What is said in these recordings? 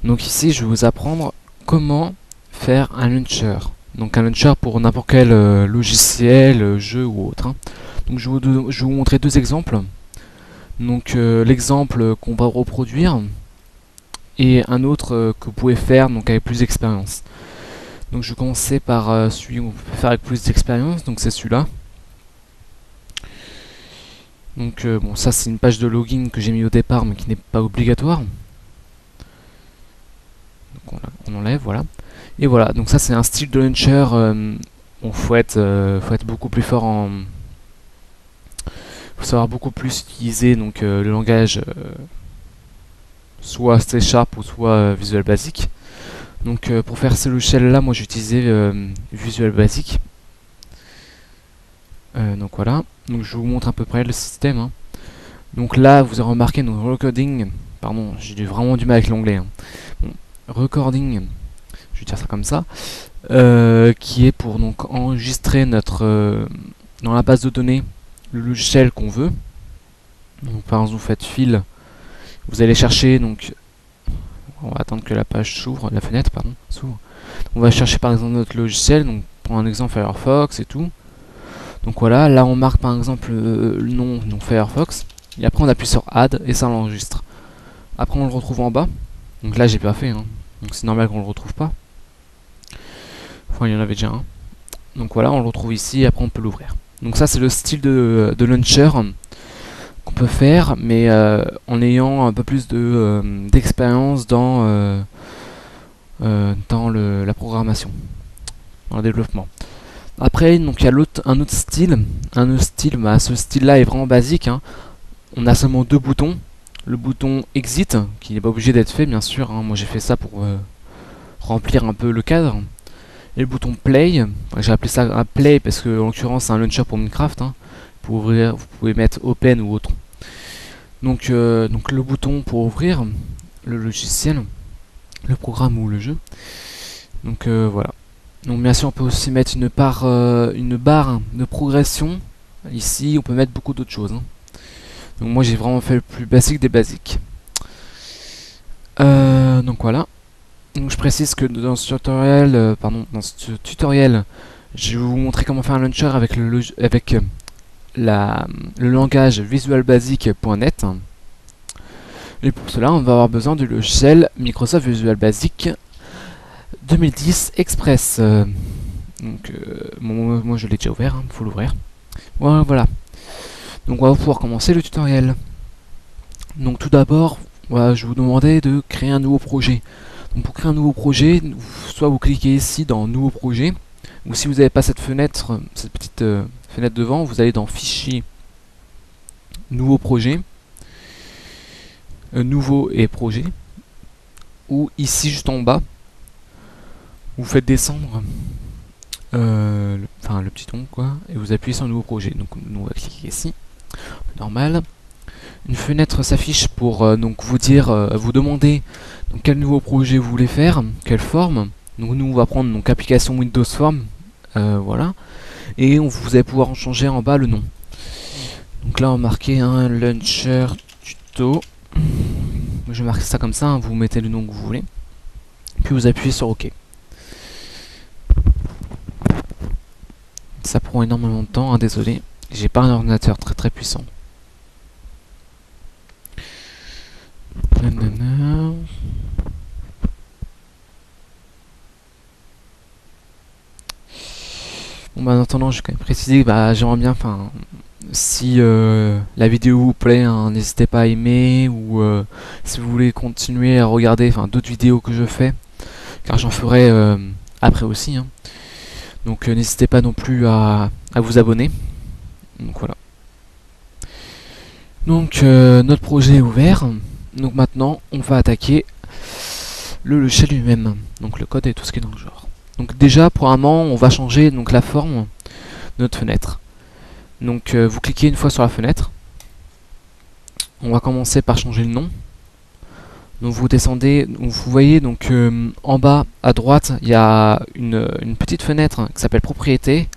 Donc ici je vais vous apprendre comment faire un launcher. Donc un launcher pour n'importe quel logiciel, jeu ou autre, hein. Donc je vais vous montrer deux exemples. Donc l'exemple qu'on va reproduire et un autre que vous pouvez faire donc avec plus d'expérience. Donc je vais commencer par celui où vous pouvez faire avec plus d'expérience, donc c'est celui-là. Donc bon, ça c'est une page de login que j'ai mis au départ mais qui n'est pas obligatoire. Donc on enlève, voilà. Et voilà, donc ça c'est un style de launcher. Faut être beaucoup plus fort en... faut savoir beaucoup plus utiliser donc, le langage soit C# ou soit Visual Basic. Donc pour faire ce logiciel là, moi j'ai utilisé Visual Basic. Donc voilà, donc je vous montre à peu près le système, hein. Donc là vous avez remarqué nos recording, pardon, j'ai vraiment du mal avec l'anglais, hein. Bon, recording, je vais dire ça comme ça, qui est pour donc enregistrer notre dans la base de données le logiciel qu'on veut. Donc par exemple vous faites file, vous allez chercher, donc on va attendre que la page s'ouvre, la fenêtre pardon s'ouvre. On va chercher par exemple notre logiciel, donc pour un exemple Firefox et tout. Donc voilà, là on marque par exemple le nom, donc Firefox, et après on appuie sur Add et ça l'enregistre. Après on le retrouve en bas, donc là j'ai pas fait, hein. Donc c'est normal qu'on le retrouve pas. Enfin il y en avait déjà un. Donc voilà, on le retrouve ici et après on peut l'ouvrir. Donc ça c'est le style de launcher qu'on peut faire, mais en ayant un peu plus d'expérience dans la programmation, dans le développement. Après, donc il y a un autre style. Bah, ce style-là est vraiment basique, hein. On a seulement deux boutons. Le bouton Exit, qui n'est pas obligé d'être fait, bien sûr, hein. Moi j'ai fait ça pour remplir un peu le cadre. Et le bouton Play, j'ai appelé ça un Play parce que en l'occurrence c'est un launcher pour Minecraft, hein. Pour ouvrir, vous pouvez mettre Open ou autre. Donc le bouton pour ouvrir le logiciel, le programme ou le jeu. Donc voilà. Donc bien sûr on peut aussi mettre une barre de progression. Ici on peut mettre beaucoup d'autres choses, hein. Donc moi j'ai vraiment fait le plus basique des basiques. Donc voilà. Donc je précise que dans ce tutoriel, je vais vous montrer comment faire un launcher avec le langage visualbasic.net. Et pour cela on va avoir besoin du logiciel Microsoft Visual Basic 2010 Express. Moi je l'ai déjà ouvert, il faut l'ouvrir. Voilà. Donc on va pouvoir commencer le tutoriel. Donc tout d'abord, voilà, je vais vous demander de créer un nouveau projet. Donc pour créer un nouveau projet, soit vous cliquez ici dans Nouveau projet, ou si vous n'avez pas cette fenêtre, cette petite fenêtre devant, vous allez dans Fichier, Nouveau projet, Nouveau et Projet, ou ici juste en bas, vous faites descendre le petit ongle quoi, et vous appuyez sur Nouveau projet. Donc nous on va cliquer ici, normal. Une fenêtre s'affiche pour donc vous demander donc quel nouveau projet vous voulez faire, quelle forme. Donc nous on va prendre donc application Windows Form, voilà, et vous allez pouvoir en changer en bas le nom. Donc là on va marquer un launcher tuto. Je vais marquer ça comme ça, hein, vous mettez le nom que vous voulez, puis vous appuyez sur OK. Ça prend énormément de temps, hein, désolé, j'ai pas un ordinateur très puissant. Bon bah en attendant je vais quand même préciser, bah j'aimerais bien, enfin si la vidéo vous plaît, hein, n'hésitez pas à aimer, ou si vous voulez continuer à regarder d'autres vidéos que je fais, car j'en ferai après aussi, hein. Donc n'hésitez pas non plus à vous abonner. Donc voilà. Donc notre projet est ouvert. Donc maintenant on va attaquer le logiciel lui-même, donc le code et tout ce qui est dans le genre. Donc déjà pour un moment on va changer donc la forme de notre fenêtre. Donc vous cliquez une fois sur la fenêtre. On va commencer par changer le nom. Donc vous descendez, donc vous voyez donc en bas à droite il y a une petite fenêtre qui s'appelle propriété.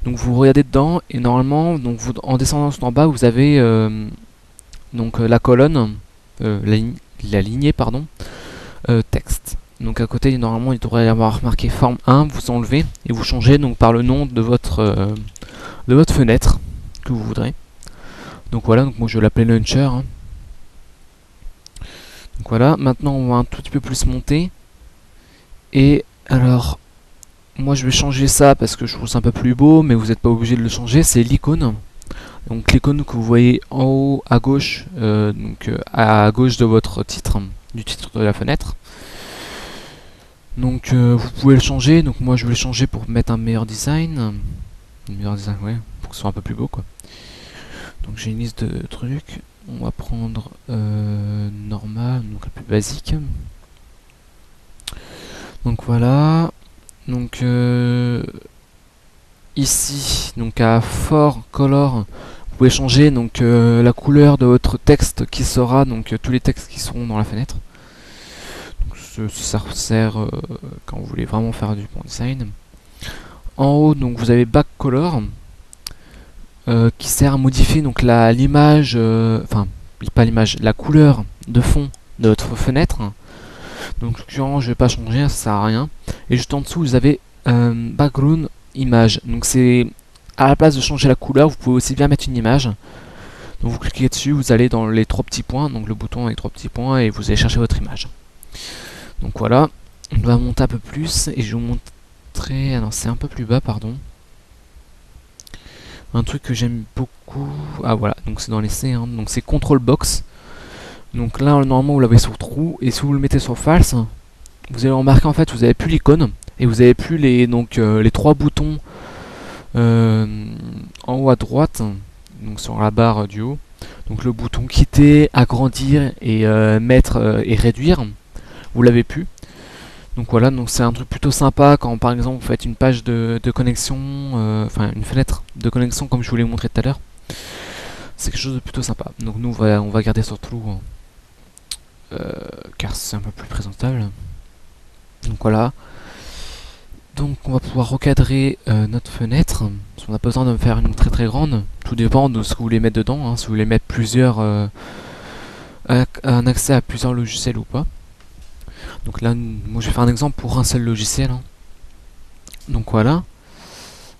Donc vous regardez dedans et normalement donc en descendant tout en bas vous avez donc la colonne, la lignée pardon, texte. Donc à côté, normalement, il devrait y avoir marqué forme 1, vous enlevez et vous changez donc par le nom de votre fenêtre que vous voudrez. Donc voilà, donc moi je vais l'appeler launcher. Hein. Donc voilà, maintenant on va un tout petit peu plus monter. Et alors, moi je vais changer ça parce que je trouve ça un peu plus beau, mais vous n'êtes pas obligé de le changer, c'est l'icône. Donc l'icône que vous voyez en haut à gauche, à gauche de votre titre, du titre de la fenêtre. Donc vous pouvez le changer, donc moi je vais le changer pour mettre un meilleur design. Ouais, pour que ce soit un peu plus beau quoi. Donc j'ai une liste de trucs. On va prendre normal, donc le plus basique. Donc voilà. Donc ici, donc à For Color, vous pouvez changer donc la couleur de votre texte qui sera donc tous les textes qui seront dans la fenêtre. Donc ça sert quand vous voulez vraiment faire du bon design. En haut, donc vous avez Back Color. Qui sert à modifier donc l'image, enfin pas l'image, la couleur de fond de votre fenêtre. Donc en l'occurrence je vais pas changer, ça sert à rien. Et juste en dessous vous avez background image. Donc c'est à la place de changer la couleur, vous pouvez aussi bien mettre une image. Donc vous cliquez dessus, vous allez dans les trois petits points, donc le bouton avec trois petits points et vous allez chercher votre image. Donc voilà, on va monter un peu plus et je vais vous montrer. Ah non, c'est un peu plus bas, pardon. Un truc que j'aime beaucoup, ah voilà, donc c'est dans les C, hein. Donc c'est Control Box. Donc là normalement vous l'avez sur trou et si vous le mettez sur false, vous allez remarquer en fait vous avez plus l'icône et vous avez plus les trois boutons en haut à droite, donc sur la barre du haut. Donc le bouton quitter, agrandir et mettre et réduire, vous l'avez plus. Donc voilà, donc c'est un truc plutôt sympa quand par exemple vous faites une page de connexion, enfin une fenêtre de connexion comme je vous l'ai montré tout à l'heure. C'est quelque chose de plutôt sympa. Donc nous on va garder sur trou car c'est un peu plus présentable. Donc voilà. Donc on va pouvoir recadrer notre fenêtre. On n'a pas besoin de faire une très très grande. Tout dépend de ce que vous voulez mettre dedans. Hein, si vous voulez mettre plusieurs, un accès à plusieurs logiciels ou pas. Donc là, moi je vais faire un exemple pour un seul logiciel. Hein. Donc voilà.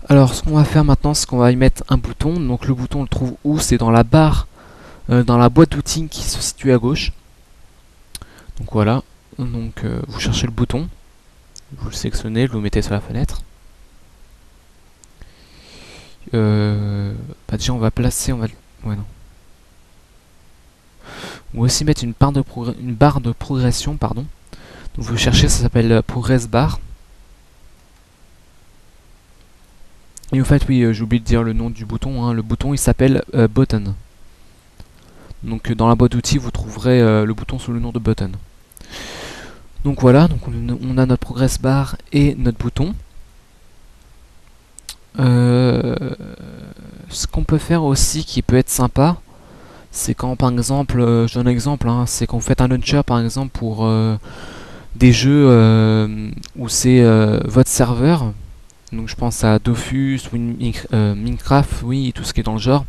Alors ce qu'on va faire maintenant, c'est qu'on va y mettre un bouton. Donc le bouton on le trouve où? C'est dans la barre, dans la boîte d'outils qui se situe à gauche. Donc voilà. Donc vous cherchez le bouton, vous le sélectionnez, vous le mettez sur la fenêtre. Déjà on va placer, ouais non. On va aussi mettre une barre de progression, pardon. Donc vous cherchez, ça s'appelle Progress Bar. Et en fait, oui, j'ai oublié de dire le nom du bouton. Hein. Le bouton, il s'appelle Button. Donc dans la boîte d'outils, vous trouverez le bouton sous le nom de Button. Donc voilà, donc on a notre Progress Bar et notre bouton. Ce qu'on peut faire aussi, qui peut être sympa, c'est quand par exemple, je donne un exemple, hein, c'est quand vous faites un launcher par exemple pour des jeux où c'est votre serveur. Donc je pense à Dofus, Minecraft, oui, tout ce qui est dans le genre.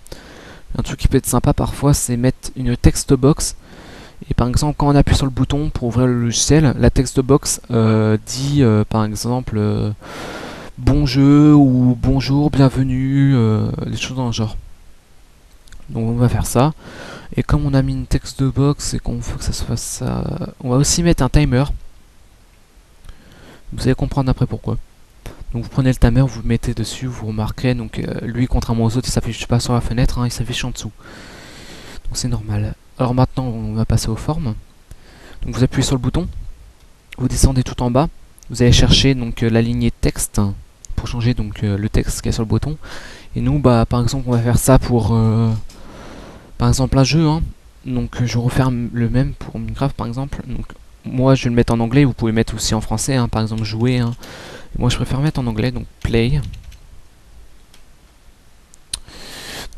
Un truc qui peut être sympa parfois, c'est mettre une text box. Et par exemple, quand on appuie sur le bouton pour ouvrir le logiciel, la text box dit par exemple bon jeu ou bonjour, bienvenue, des choses dans le genre. Donc on va faire ça. Et comme on a mis une text box et qu'on veut que ça se fasse ça, on va aussi mettre un timer. Vous allez comprendre après pourquoi. Donc vous prenez le timer, vous le mettez dessus, vous remarquerez, donc lui contrairement aux autres il s'affiche pas sur la fenêtre, hein, il s'affiche en dessous. Donc c'est normal. Alors maintenant on va passer aux formes. Donc vous appuyez sur le bouton, vous descendez tout en bas, vous allez chercher donc la lignée texte pour changer donc le texte qui est sur le bouton. Et nous par exemple on va faire ça pour par exemple un jeu, hein. Donc je referme le même pour Minecraft par exemple. Donc moi je vais le mettre en anglais, vous pouvez mettre aussi en français, hein, par exemple jouer, hein. Moi je préfère mettre en anglais, donc play. Donc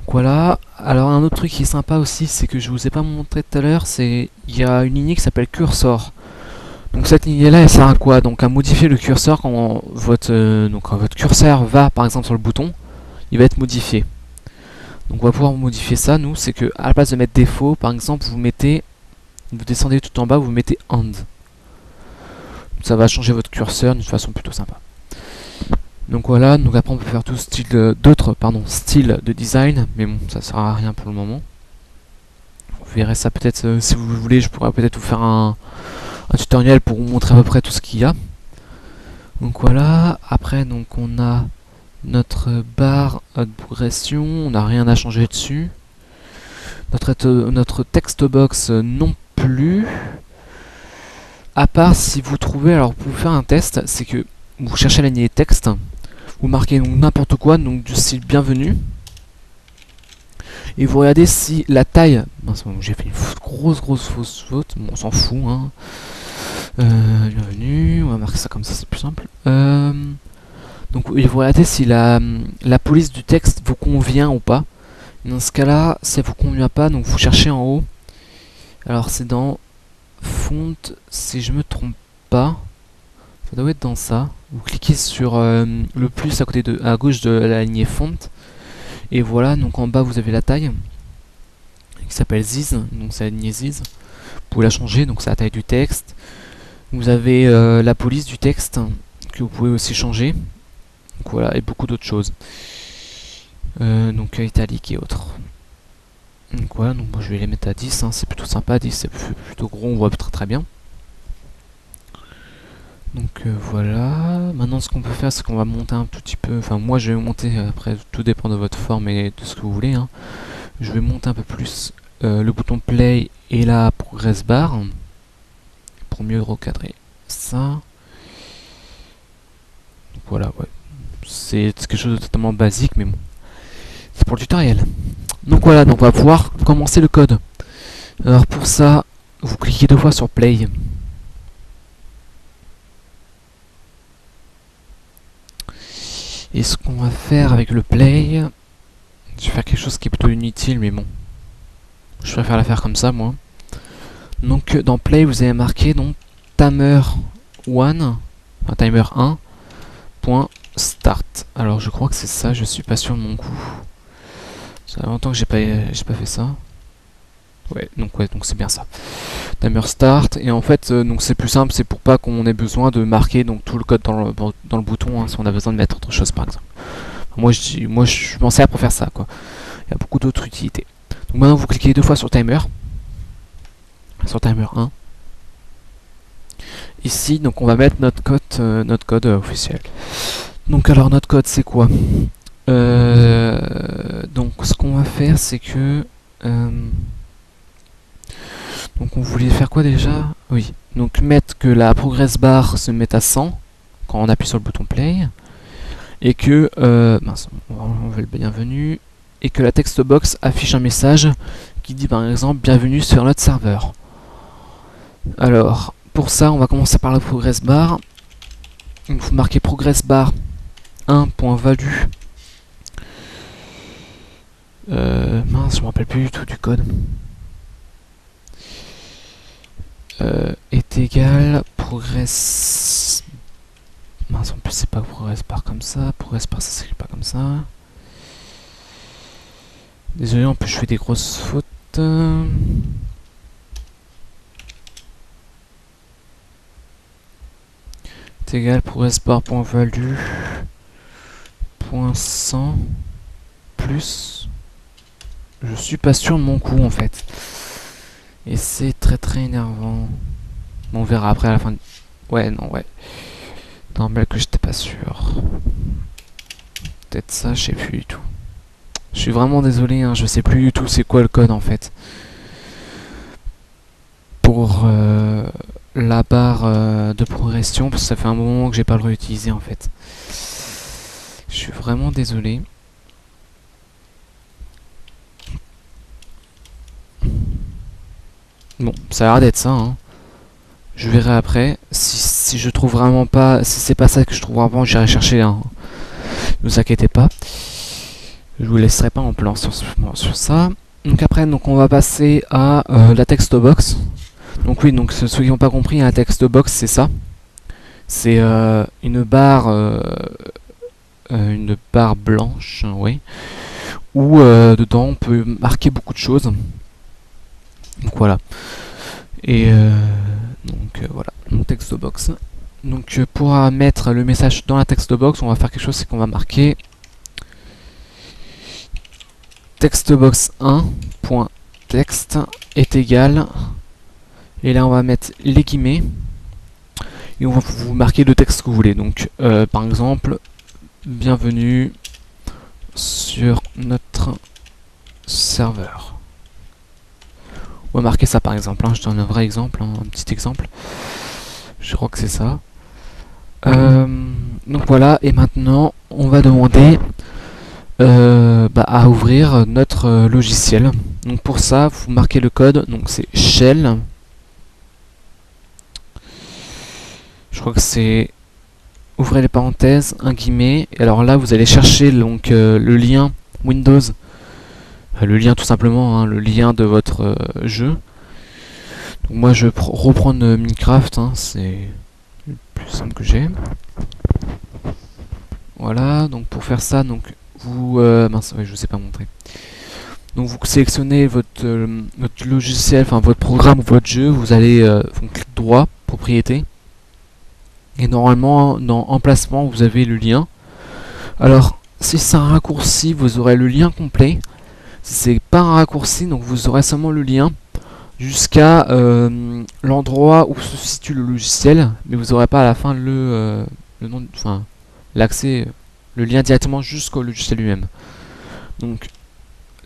voilà. Alors un autre truc qui est sympa aussi, c'est que je vous ai pas montré tout à l'heure, c'est il y a une lignée qui s'appelle cursor. Donc cette lignée là elle sert à quoi? Donc à modifier le curseur quand quand votre curseur va par exemple sur le bouton, il va être modifié. Donc on va pouvoir modifier ça, nous, c'est que à la place de mettre défaut, par exemple vous descendez tout en bas, vous mettez end. ça va changer votre curseur d'une façon plutôt sympa. Donc voilà, donc après on peut faire tout style d'autres styles de design, mais bon, ça sert à rien pour le moment. Vous verrez ça peut-être, si vous voulez, je pourrais peut-être vous faire un tutoriel pour vous montrer à peu près tout ce qu'il y a. Donc voilà, après donc on a notre barre de progression, on n'a rien à changer dessus. Notre text box non plus. À part si vous trouvez, alors pour faire un test, c'est que vous cherchez la lignée texte, vous marquez donc n'importe quoi, donc du style bienvenue, et vous regardez si la taille, j'ai fait une grosse fausse faute, bon, on s'en fout, hein. Bienvenue, on va marquer ça comme ça, c'est plus simple. Donc vous regardez si la police du texte vous convient ou pas. Dans ce cas-là, si elle vous convient pas, donc vous cherchez en haut. Alors c'est dans font, si je me trompe pas, ça doit être dans ça. Vous cliquez sur le plus à gauche de la lignée font, et voilà, donc en bas vous avez la taille qui s'appelle Ziz, donc c'est la lignée Ziz. Vous pouvez la changer, donc c'est la taille du texte. Vous avez la police du texte que vous pouvez aussi changer. Donc voilà, et beaucoup d'autres choses. Donc italique et autres. Donc voilà, donc moi je vais les mettre à 10, hein, c'est plutôt sympa, 10 c'est plutôt gros, on voit très bien. Donc voilà, maintenant ce qu'on peut faire c'est qu'on va monter un tout petit peu, enfin moi je vais monter, après tout dépend de votre forme et de ce que vous voulez, hein. Je vais monter un peu plus le bouton play et la progress bar, pour mieux recadrer ça. Donc voilà, ouais, c'est quelque chose de totalement basique, mais bon, c'est pour le tutoriel. Donc voilà, donc on va pouvoir commencer le code. Alors pour ça, vous cliquez 2 fois sur play. Et ce qu'on va faire avec le play, je vais faire quelque chose qui est plutôt inutile, mais bon, je préfère la faire comme ça moi. Donc dans play, vous avez marqué donc timer 1, enfin timer 1 point start. Alors je crois que c'est ça, je suis pas sûr de mon coup. Ça fait longtemps que j'ai pas fait ça. Ouais, donc c'est bien ça. Timer start, et en fait donc c'est plus simple, c'est pour pas qu'on ait besoin de marquer donc tout le code dans le bouton, hein, si on a besoin de mettre autre chose par exemple. Moi je m'en sers pour faire ça quoi. Il y a beaucoup d'autres utilités. Donc maintenant vous cliquez 2 fois sur timer 1. Ici donc on va mettre notre code officiel. Donc alors notre code c'est quoi? Donc ce qu'on va faire c'est que donc on voulait faire quoi déjà? Oui, donc mettre que la progress bar se mette à 100 quand on appuie sur le bouton play, et que mince, on va enlever le bienvenue, et que la text box affiche un message qui dit par exemple bienvenue sur notre serveur. Alors pour ça on va commencer par la progress bar. Il faut marquer progress bar 1.value. Mince, je me rappelle plus du tout du code. Est égal progress. Mince, en plus c'est pas progress bar comme ça. Progress bar ça s'écrit pas comme ça. Désolé, en plus je fais des grosses fautes. Est égal progress bar point value point 100 plus. Je suis pas sûr de mon coup en fait. Et c'est très énervant. On verra après à la fin. Ouais, non, ouais. Non, mais que j'étais pas sûr. Peut-être ça, je sais plus du tout. Je suis vraiment désolé, hein, je sais plus du tout c'est quoi le code en fait. Pour la barre de progression, parce que ça fait un moment que j'ai pas le réutilisé en fait. Je suis vraiment désolé. Bon, ça a l'air d'être ça, hein. Je verrai après. Si je trouve vraiment pas... Si c'est pas ça que je trouve vraiment, j'irai chercher, hein. Ne vous inquiétez pas. Je vous laisserai pas en plan sur ça. Donc après, donc on va passer à la text box. Donc oui, donc ceux qui n'ont pas compris, la text box, c'est ça. C'est une barre blanche, oui. Où dedans on peut marquer beaucoup de choses. Donc voilà. Et donc voilà, mon text box. Donc pour mettre le message dans la text box, on va faire quelque chose, c'est qu'on va marquer textbox1.text est égal, et là on va mettre les guillemets, et on va vous marquer le texte que vous voulez. Donc par exemple, bienvenue sur notre serveur. On va marquer ça par exemple, hein. Je donne un vrai exemple, hein, un petit exemple. Je crois que c'est ça. Donc voilà, et maintenant on va demander à ouvrir notre logiciel. Donc pour ça, vous marquez le code, donc c'est shell. Je crois que c'est ouvrez les parenthèses, un guillemet, et alors là vous allez chercher donc le lien Windows, le lien tout simplement, hein, le lien de votre jeu. Donc moi je vais reprendre Minecraft, hein, c'est le plus simple que j'ai. Voilà, donc pour faire ça, donc vous mince, ouais, je sais pas montrer. Donc vous sélectionnez votre logiciel, enfin votre programme ou votre jeu, vous allez clic droit, propriété. Et normalement, dans emplacement, vous avez le lien. Alors, si c'est un raccourci, vous aurez le lien complet. Si c'est pas un raccourci, donc vous aurez seulement le lien jusqu'à l'endroit où se situe le logiciel, mais vous n'aurez pas à la fin le nom, enfin l'accès, le lien directement jusqu'au logiciel lui-même. Donc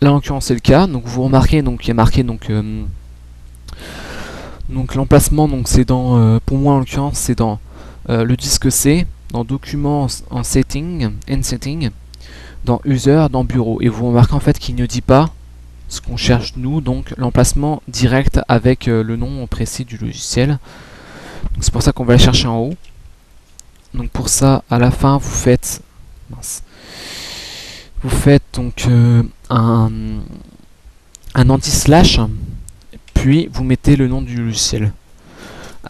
là, en l'occurrence, c'est le cas. Donc vous remarquez, donc il y a marqué donc l'emplacement, donc c'est dans, pour moi en l'occurrence, c'est dans le disque C, dans Documents en Setting, dans User, dans Bureau. Et vous remarquez en fait qu'il ne dit pas ce qu'on cherche nous, donc l'emplacement direct avec le nom précis du logiciel. C'est pour ça qu'on va le chercher en haut. Donc pour ça, à la fin, vous faites donc un anti-slash, puis vous mettez le nom du logiciel.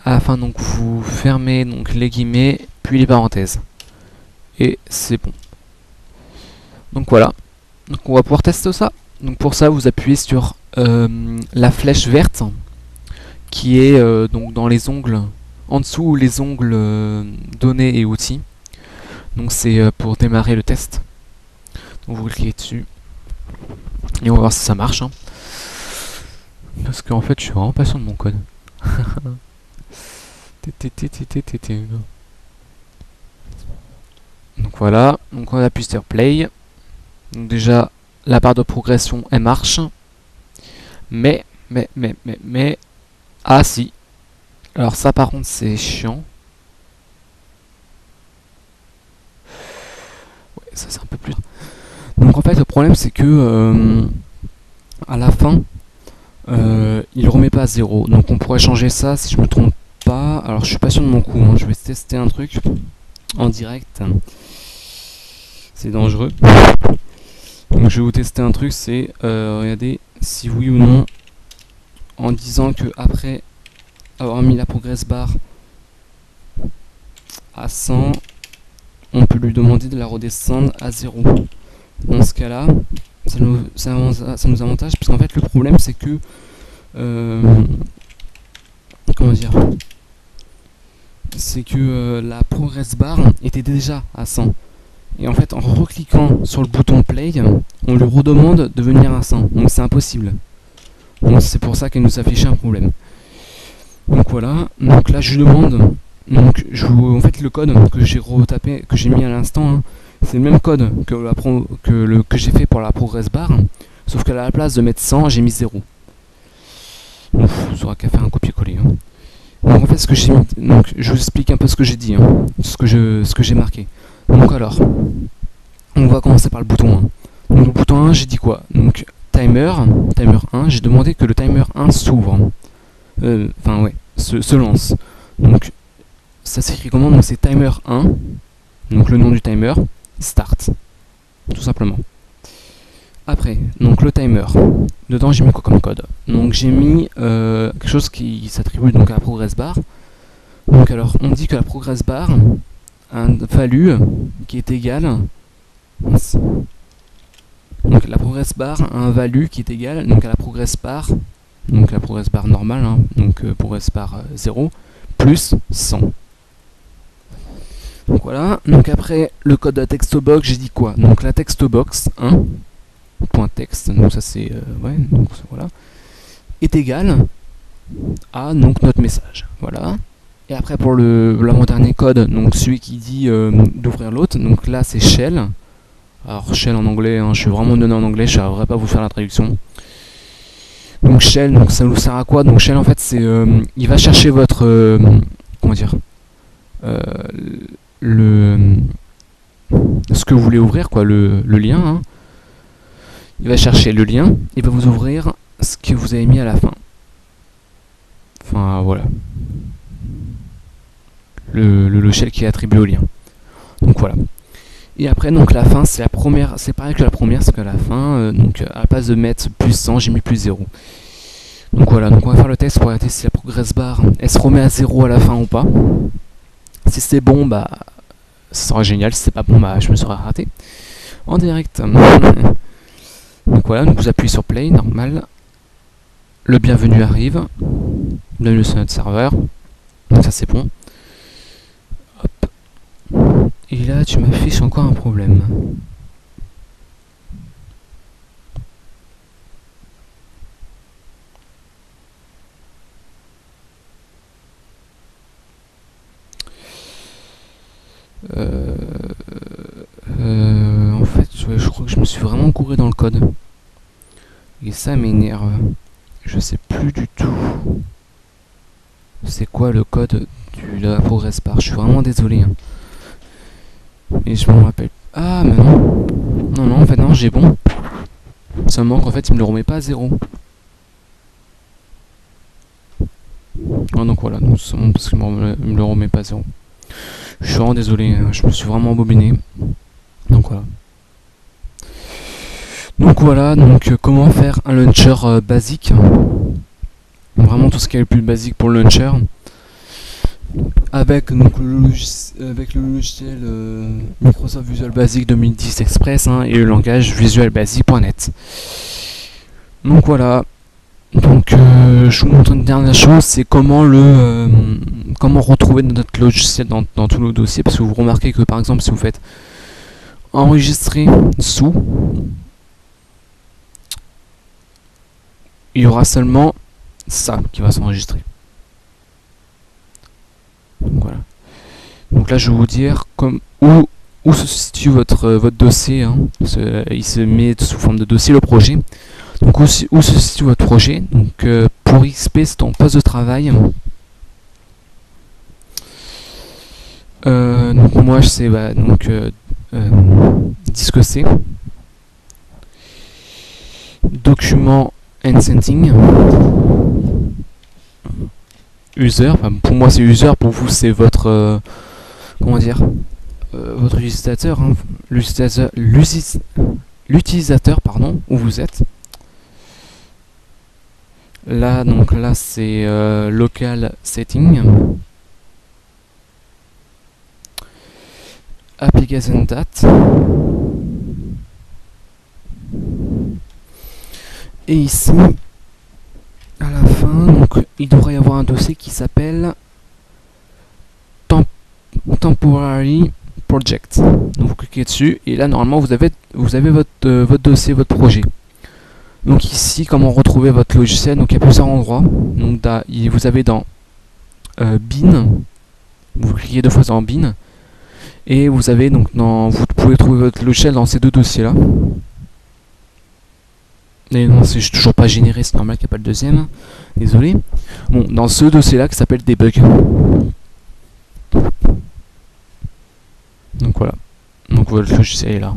À la fin, donc vous fermez donc les guillemets, puis les parenthèses, et c'est bon. Donc voilà, donc on va pouvoir tester ça. Donc pour ça, vous appuyez sur la flèche verte qui est donc dans les ongles, en dessous les ongles données et outils. Donc c'est pour démarrer le test. Donc vous cliquez dessus et on va voir si ça marche, hein. Parce qu'en fait, je suis vraiment patient de mon code. Donc voilà, donc on appuie sur play. Donc déjà la barre de progression elle marche. Mais ah si. Alors ça par contre c'est chiant. Ouais, ça c'est un peu plus. Donc en fait le problème c'est que à la fin il remet pas à 0. Donc on pourrait changer ça si je me trompe pas. Alors je suis pas sûr de mon coup, hein. Je vais tester un truc en direct. C'est dangereux. Donc je vais vous tester un truc, c'est regardez si oui ou non, en disant que après avoir mis la progress bar à 100, on peut lui demander de la redescendre à 0. Dans ce cas là, ça nous avantage, parce qu'en fait le problème c'est que comment dire, c'est que la progress bar était déjà à 100. Et en fait, en recliquant sur le bouton play, on lui redemande de venir à 100. Donc c'est impossible. Donc c'est pour ça qu'elle nous affiche un problème. Donc voilà. Donc là, je lui demande. Donc en fait, le code que j'ai retapé, que j'ai mis à l'instant, hein, c'est le même code que j'ai fait pour la progress bar. Sauf qu'à la place de mettre 100, j'ai mis 0. Donc il faudra qu'à faire un copier-coller, hein. Donc en fait, ce que j'ai mis, donc je vous explique un peu ce que j'ai dit, hein, ce que j'ai marqué. Donc alors, on va commencer par le bouton 1. Donc le bouton 1, j'ai dit quoi? Donc timer 1, j'ai demandé que le timer 1 s'ouvre. Enfin ouais, se lance. Donc ça s'écrit comment? Donc c'est timer 1, donc le nom du timer, start, tout simplement. Après, donc le timer, dedans j'ai mis quoi comme code? Donc j'ai mis quelque chose qui s'attribue donc à la progress bar. Donc alors, on dit que la progress bar un value qui est égal, donc la progress bar a un value qui est égal donc à la progress bar normale, hein, donc progress bar 0 plus 100. Donc voilà, donc après le code de la textbox, j'ai dit quoi? Donc la textbox 1, point texte, donc ça c'est, ouais, donc voilà, est égal à donc notre message, voilà. Et après pour l'avant-dernier code, donc celui qui dit d'ouvrir l'autre, donc là c'est shell. Alors shell en anglais, hein, je suis vraiment donné en anglais, je ne saurais pas vous faire la traduction. Donc shell, donc ça nous sert à quoi? Donc shell en fait c'est, il va chercher votre, comment dire, euh, ce que vous voulez ouvrir, quoi, le lien. Hein. Il va chercher le lien, il va vous ouvrir ce que vous avez mis à la fin. Enfin voilà. Le logiciel qui est attribué au lien. Donc voilà. Et après donc la fin c'est la première, c'est pareil que la première, c'est qu'à la fin, donc à la place de mettre plus 100, j'ai mis plus 0. Donc voilà, donc on va faire le test pour regarder si la progress bar elle se remet à 0 à la fin ou pas. Si c'est bon, bah ça sera génial, si c'est pas bon, bah je me serais raté. En direct. Donc voilà, donc vous appuyez sur play, normal. Le bienvenu arrive. Bienvenue sur notre serveur. Donc ça c'est bon. Hop. Et là tu m'affiches encore un problème. En fait, je crois que je me suis vraiment couré dans le code. Et ça m'énerve. Je sais plus du tout c'est quoi le code de la progress bar. Je suis vraiment désolé. Hein. Et je m'en rappelle. Ah, mais non. Non, en fait, non, j'ai bon. Seulement qu'en fait, il me le remet pas à 0. Ah, donc voilà, donc, parce qu'il me le remet pas à 0. Je suis vraiment désolé, hein. Je me suis vraiment embobiné. Donc voilà. Donc voilà, donc comment faire un launcher basique. Vraiment tout ce qui est le plus basique pour le launcher. Avec donc, le logiciel Microsoft Visual Basic 2010 Express hein, et le langage visualbasic.net. Donc voilà. Donc je vous montre une dernière chose, c'est comment comment retrouver notre logiciel dans tous nos dossiers, parce que vous remarquez que par exemple si vous faites enregistrer sous, il y aura seulement ça qui va s'enregistrer. Donc voilà. Donc là je vais vous dire où se situe votre dossier. Hein. Il se met sous forme de dossier le projet. Donc où se situe votre projet. Donc pour XP c'est en poste de travail. Donc moi c'est disque C. Document and setting. User, enfin, pour moi c'est user, pour vous c'est votre comment dire votre utilisateur, hein, l'utilisateur pardon, où vous êtes. Là donc là c'est local setting, application date, et ici à la fin, donc il devrait y avoir un dossier qui s'appelle Temporary Project. Donc vous cliquez dessus et là normalement vous avez votre dossier, votre projet. Donc ici comment retrouver votre logiciel, donc il y a plusieurs endroits. Donc vous avez dans bin, vous cliquez deux fois dans bin et vous avez donc vous pouvez trouver votre logiciel dans ces deux dossiers là. Et non, c'est toujours pas généré, c'est normal qu'il n'y a pas le deuxième. Désolé. Bon, dans ce dossier-là qui s'appelle debug. Donc voilà. Donc votre logiciel est là.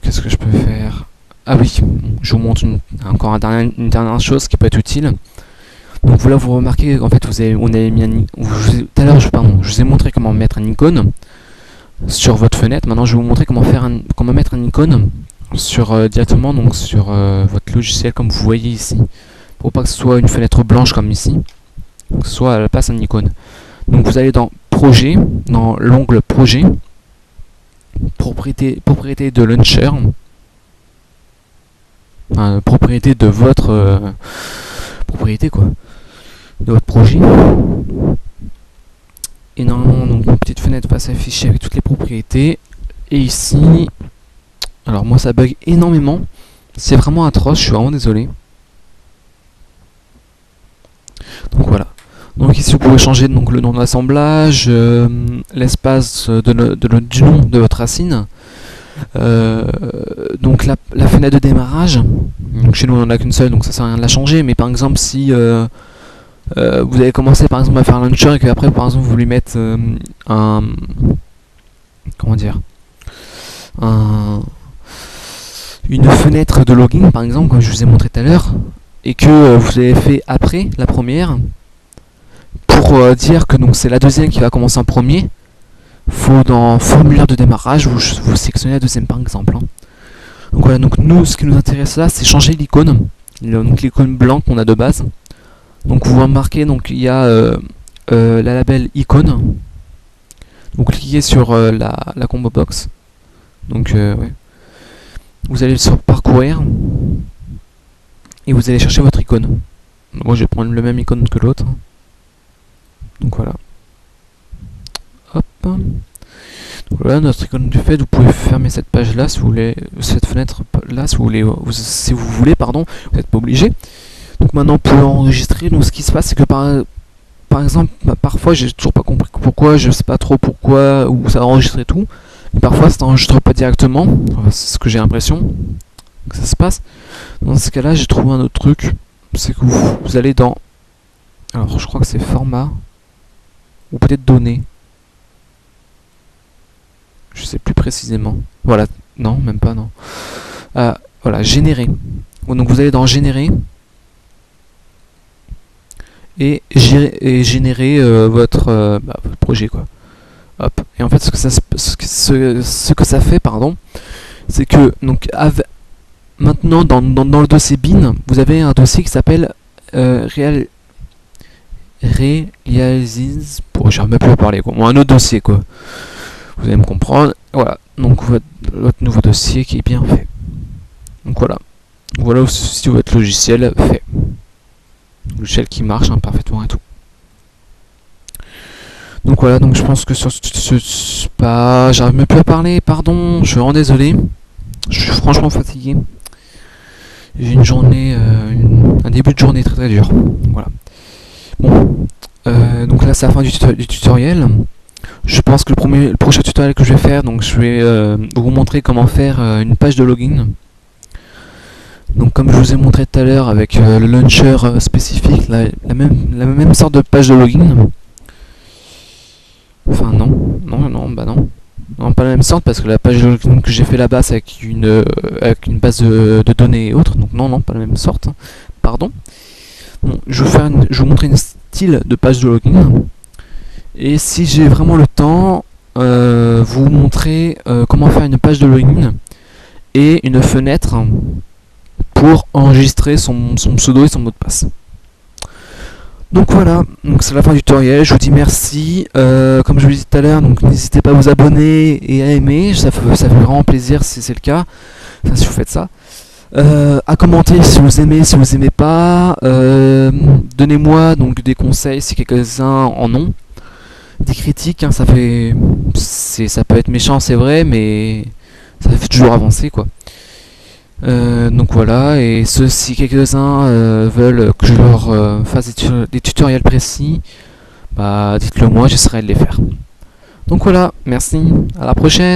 Qu'est-ce que je peux faire? Ah oui, je vous montre encore une dernière chose qui peut être utile. Donc là, vous remarquez en fait, on avait mis tout à l'heure, je vous ai montré comment mettre un icône sur votre fenêtre. Maintenant, je vais vous montrer comment mettre un icône directement donc sur votre logiciel comme vous voyez ici, pour pas que ce soit une fenêtre blanche comme ici, que ce soit à la place un icône. Donc vous allez dans projet, dans l'onglet projet, propriété de launcher, propriété de votre propriété quoi, de votre projet, et pas s'afficher avec toutes les propriétés. Et ici, alors moi ça bug énormément. C'est vraiment atroce, je suis vraiment désolé. Donc voilà. Donc ici vous pouvez changer donc, le nom de l'assemblage, l'espace du nom de votre racine. Donc la fenêtre de démarrage. Donc chez nous on en a qu'une seule, donc ça sert à rien de la changer. Mais par exemple si vous avez commencé par exemple à faire un launcher et qu'après par exemple vous voulez mettre un comment dire une fenêtre de login par exemple comme je vous ai montré tout à l'heure et que vous avez fait après la première pour dire que donc c'est la deuxième qui va commencer en premier, faut dans formulaire de démarrage vous sélectionnez la deuxième par exemple. Donc voilà, donc nous ce qui nous intéresse là c'est changer l'icône, donc l'icône blanche qu'on a de base. Donc vous remarquez donc il y a la label icône. Donc cliquez sur la combo box. Donc ouais. Vous allez sur parcourir et vous allez chercher votre icône. Moi je vais prendre le même icône que l'autre. Donc voilà. Hop. Donc voilà notre icône du fait. Vous pouvez fermer cette page là si vous voulez, cette fenêtre là si vous voulez, si vous voulez pardon. Vous n'êtes pas obligé. Donc maintenant pour enregistrer, donc ce qui se passe c'est que par exemple, parfois j'ai toujours pas compris pourquoi, je sais pas trop pourquoi, ou ça enregistre et tout, mais parfois ça n'enregistre pas directement, c'est ce que j'ai l'impression que ça se passe. Dans ce cas là j'ai trouvé un autre truc, c'est que vous allez dans, alors je crois que c'est format, ou peut-être données, je sais plus précisément, voilà, non, même pas, non. Voilà, générer, donc vous allez dans générer, et générer votre projet quoi. Hop. Et en fait ce que ça fait pardon, c'est que donc maintenant dans le dossier bin, vous avez un dossier qui s'appelle Realize, j'arrive même plus à parler quoi. Bon, un autre dossier quoi. Vous allez me comprendre. Voilà. Donc votre nouveau dossier qui est bien fait. Donc voilà. Voilà aussi votre logiciel fait. Logiciel qui marche parfaitement et tout. Donc voilà, donc je pense que sur j'arrive même plus à parler, pardon, je suis vraiment désolé. Je suis franchement fatigué. J'ai une journée, un début de journée très dur. Voilà. Bon, donc là c'est la fin du tutoriel. Je pense que le prochain tutoriel que je vais faire, donc je vais vous montrer comment faire une page de login. Donc comme je vous ai montré tout à l'heure avec le launcher spécifique, la même sorte de page de login. Enfin non, non, pas la même sorte parce que la page de login que j'ai fait là-bas c'est avec une base de données et autres, donc non, pas la même sorte, pardon. Bon, je vais vous montrer un style de page de login, et si j'ai vraiment le temps, vous montrer comment faire une page de login et une fenêtre pour enregistrer son pseudo et son mot de passe. Donc voilà, donc c'est la fin du tutoriel, je vous dis merci, comme je vous l'ai dit tout à l'heure, donc n'hésitez pas à vous abonner et à aimer, ça fait vraiment plaisir si c'est le cas, enfin, si vous faites ça. À commenter si vous aimez, si vous aimez pas, donnez-moi donc des conseils si quelques-uns en ont, des critiques, hein, ça peut être méchant c'est vrai, mais ça fait toujours avancer quoi. Donc voilà, et si quelques-uns veulent que je leur fasse des tutoriels précis, bah dites-le moi, j'essaierai de les faire. Donc voilà, merci, à la prochaine.